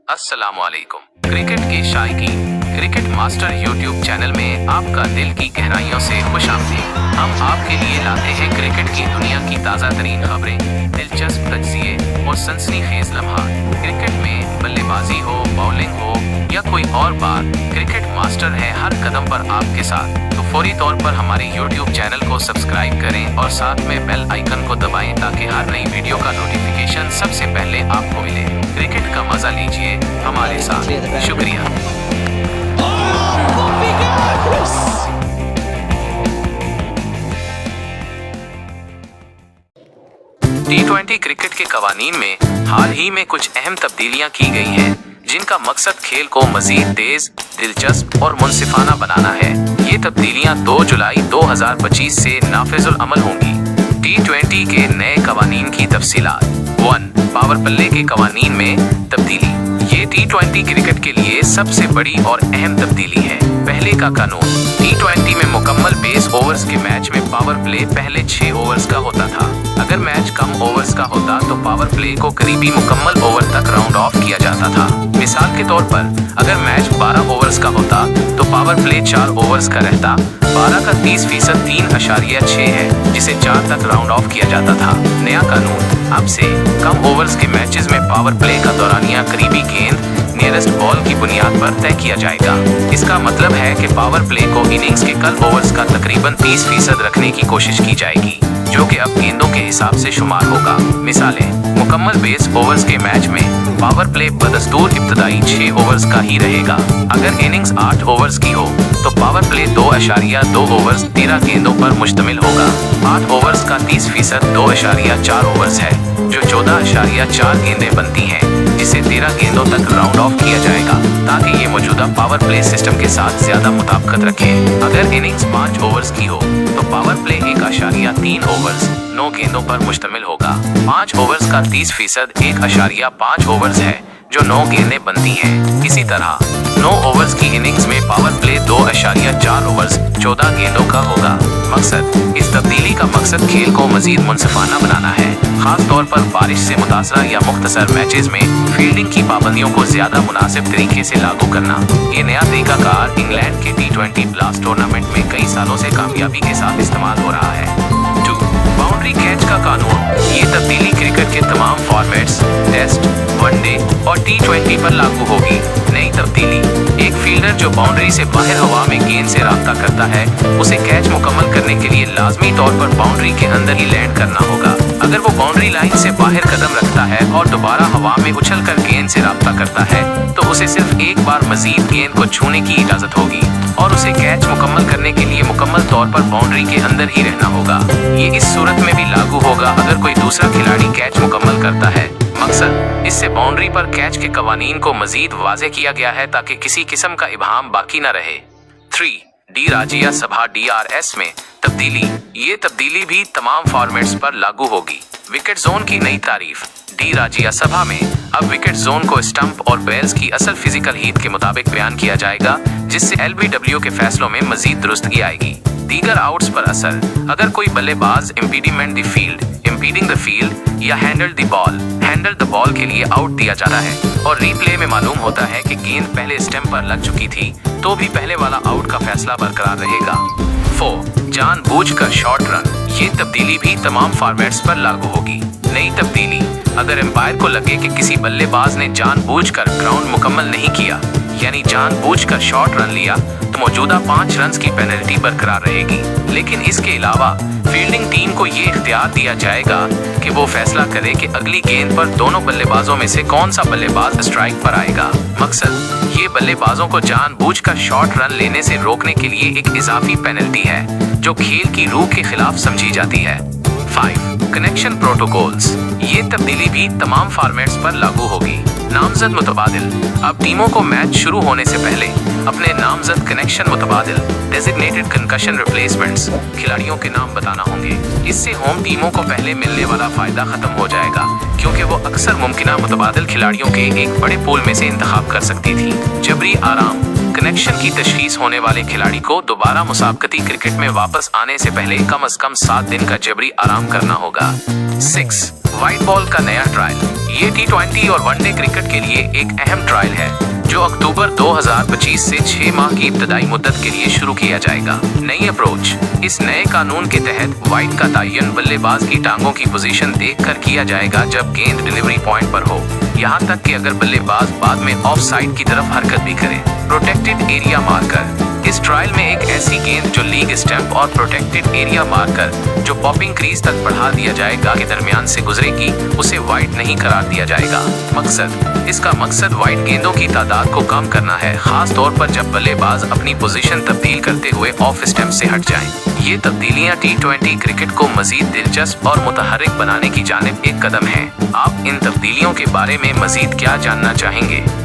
अस्सलामुअलैकुम। क्रिकेट के शायकीन, cricket master YouTube channel में आपका दिल की गहराइयों से खुशामदीद। हम आपके लिए लाते हैं क्रिकेट की दुनिया की ताज़ा तरीन खबरें, दिलचस्प तज्जिए और सनसनीखेज लम्हात। क्रिकेट में बल्लेबाजी हो, बॉलिंग हो या कोई और बात, क्रिकेट मास्टर है हर कदम पर आपके साथ। तो फौरी तौर पर हमारे यूट्यूब चैनल को सब्सक्राइब करें और साथ में बेल आइकन को दबाएं ताकि हर नई वीडियो का नोटिफिकेशन सबसे पहले आपको मिले। क्रिकेट का मजा लीजिए हमारे साथ। शुक्रिया। T20 क्रिकेट के कवानीन में हाल ही में कुछ अहम तब्दीलियां की गई हैं, जिनका मकसद खेल को मजीद तेज, दिलचस्प और मुनसिफाना बनाना है। ये तब्दीलियां 2 जुलाई 2025 से नाफिजुल अमल होंगी। T20 के नए कवानीन की तफसीलात। 1. पावर प्ले के कवानीन में तब्दीली। ये T20 क्रिकेट के लिए सबसे बड़ी और अहम तब्दीली है। पहले का कानून, T20 में मुकम्मल बेस ओवर्स के मैच में पावर प्ले पहले 6 ओवर्स का होता था। अगर मैच कम ओवर्स का होता तो पावर प्ले को करीबी मुकम्मल ओवर तक राउंड ऑफ किया जाता था। मिसाल के तौर पर, अगर मैच 12 ओवर्स का होता तो पावर प्ले 4 ओवर्स का रहता। 12 का 30% 3.6 है, जिसे 4 तक राउंड ऑफ किया जाता था। नया कानून, अब से कम ओवर्स के मैचेस में पावर प्ले का दौरानिया करीबी गेंद नियरेस्ट बॉल की बुनियाद पर तय किया जाएगा। इसका मतलब है कि पावर प्ले को इनिंग्स के कल ओवर्स का तकरीबन 30% रखने की कोशिश की जाएगी, जो कि अब गेंदों के हिसाब से शुमार होगा। मिसालें, मुकम्मल बेस ओवर्स के मैच में पावर प्ले बदस्तूर इब्तदाई 6 ओवर्स का ही रहेगा। अगर इनिंग्स 8 ओवर्स की हो तो पावर प्ले 2.2 ओवर्स 13 गेंदों पर मुश्तमिल होगा। 8 ओवर्स का 30% 2.4 ओवर्स है, जो 14.4 गेंदें बनती हैं, जिसे 13 गेंदों तक राउंड ऑफ किया जाएगा ताकि ये मौजूदा पावर प्ले सिस्टम के साथ ज्यादा मुताबिकत रखे। अगर इनिंग्स 5 ओवर्स की हो तो पावर प्ले 1.3 ओवर्स 9 गेंदों पर मुश्तमिल होगा। 5 ओवर्स का 30% 1.5 ओवर्स है, जो 9 गेंदें बनती हैं। इसी तरह 9 ओवर्स की इनिंग्स में पावर प्ले 2.4 ओवर्स 14 गेंदों का होगा। मकसद, इस तब्दीली का मकसद खेल को मजीद मुनसिफाना बनाना है, खास तौर पर बारिश से मुतासरा या मुख्तसर मैचेस में फील्डिंग की पाबंदियों को ज्यादा मुनासिब तरीके से लागू करना। ये नया तरीकाकार इंग्लैंड के T20 ब्लास्ट टूर्नामेंट में कई सालों से कामयाबी के साथ इस्तेमाल हो रहा है। 2. बाउंड्री कैच का कानून। ये तब्दीली क्रिकेट के तमाम फॉर्मेट्स, टेस्ट, वनडे और T20 पर लागू होगी। नई तब्दीली, एक फील्डर जो बाउंड्री से बाहर हवा में गेंद से राब्ता करता है, उसे कैच मुकम्मल करने के लिए लाजमी तौर पर बाउंड्री के अंदर ही लैंड करना होगा। अगर वो बाउंड्री लाइन से बाहर कदम रखता है और दोबारा हवा में उछलकर गेंद से राब्ता करता है, तो उसे सिर्फ एक बार मजीद गेंद को छूने की इजाजत होगी और उसे कैच मुकम्मल करने के लिए मुकम्मल तौर पर बाउंड्री के अंदर ही रहना होगा। ये इस सूरत में भी लागू होगा अगर कोई दूसरा खिलाड़ी कैच मुकम्मल करता है। मकसद, इससे बाउंड्री पर कैच के कवानीन को मजीद वाज़ेह किया गया है ताकि किसी किस्म का इबहाम बाकी न रहे। 3. डी राज्य सभा DRS में तब्दीली। ये तब्दीली भी तमाम फॉर्मेट्स पर लागू होगी। विकेट जोन की नई तारीफ। डी राज्य सभा में अब विकेट जोन को स्टंप और बेल्स की असल फिजिकल हीट के मुताबिक बयान किया जाएगा, जिससे LBW के फैसलों में मजीद दुरुस्तगी आएगी। दीगर आउट्स पर असर। अगर कोई बल्लेबाज इम्पीडिंग द फील्ड या हैंडल द बॉल के लिए आउट दिया जाता है और रीप्ले में मालूम होता है कि गेंद पहले स्टंप पर लग चुकी थी, तो भी पहले वाला आउट का फैसला बरकरार रहेगा। 4. जानबूझकर शॉर्ट रन। ये तब्दीली भी तमाम फॉर्मेट्स पर लागू होगी। नई तब्दीली, अगर एम्पायर को लगे कि किसी बल्लेबाज ने जानबूझकर ग्राउंड मुकम्मल नहीं किया, यानी जानबूझकर शॉर्ट रन लिया, तो मौजूदा 5 रन की पेनल्टी बरकरार रहेगी। लेकिन इसके अलावा फील्डिंग टीम को ये इख्तियार दिया जाएगा कि वो फैसला करे कि अगली गेंद पर दोनों बल्लेबाजों में से कौन सा बल्लेबाज स्ट्राइक पर आएगा। मकसद, ये बल्लेबाजों को जानबूझकर शॉर्ट रन लेने से रोकने के लिए एक इजाफी पेनल्टी है, जो खेल की रूह के खिलाफ समझी जाती है। 5. Connection protocols. ये तब्दीली भी तमाम फॉर्मेट्स पर लागू होगी। नामजद मुतबादिल। अब टीमों को मैच शुरू होने से पहले अपने नामजद कनेक्शन मुतबादिल डेजिग्नेटेड कंकशन रिप्लेसमेंट्स खिलाड़ियों के नाम बताना होंगे। इससे होम टीमों को पहले मिलने वाला फायदा खत्म हो जाएगा, क्योंकि वो अक्सर मुमकिना मुतबादिल खिलाड़ियों के एक बड़े पूल में से इंतखाब कर सकती थी। जबरी आराम। कनेक्शन की तशखीस होने वाले खिलाड़ी को दोबारा मुसाबकती क्रिकेट में वापस आने से पहले कम से कम 7 दिन का जबरी आराम करना होगा। 6. व्हाइट बॉल का नया ट्रायल। ये T20 और वनडे क्रिकेट के लिए एक अहम ट्रायल है जो अक्टूबर 2025 से 6 माह की इब्तदाई मुद्दत के लिए शुरू किया जाएगा। नई अप्रोच। इस नए कानून के तहत व्हाइट का तयन बल्लेबाज की टांगों की पोजीशन देखकर किया जाएगा जब गेंद डिलीवरी पॉइंट पर हो, यहाँ तक कि अगर बल्लेबाज बाद में ऑफ साइड की तरफ हरकत भी करे। Protected area marker. इस ट्रायल में एक ऐसी गेंद जो लीग स्टंप और प्रोटेक्टेड एरिया मार्कर जो पॉपिंग क्रीज तक बढ़ा दिया जाएगा के दरमियान से गुजरेगी, उसे व्हाइट नहीं करार दिया जाएगा। मकसद। इसका मकसद व्हाइट गेंदों की तादाद को कम करना है, खास तौर पर जब बल्लेबाज अपनी पोजीशन तब्दील करते हुए ऑफ स्टंप से हट जाएं। ये तब्दीलियां T20 क्रिकेट को मजीद दिलचस्प और मुतहर्रिक बनाने की जानिब एक कदम है। आप इन तब्दीलियों के बारे में मजीद क्या जानना चाहेंगे?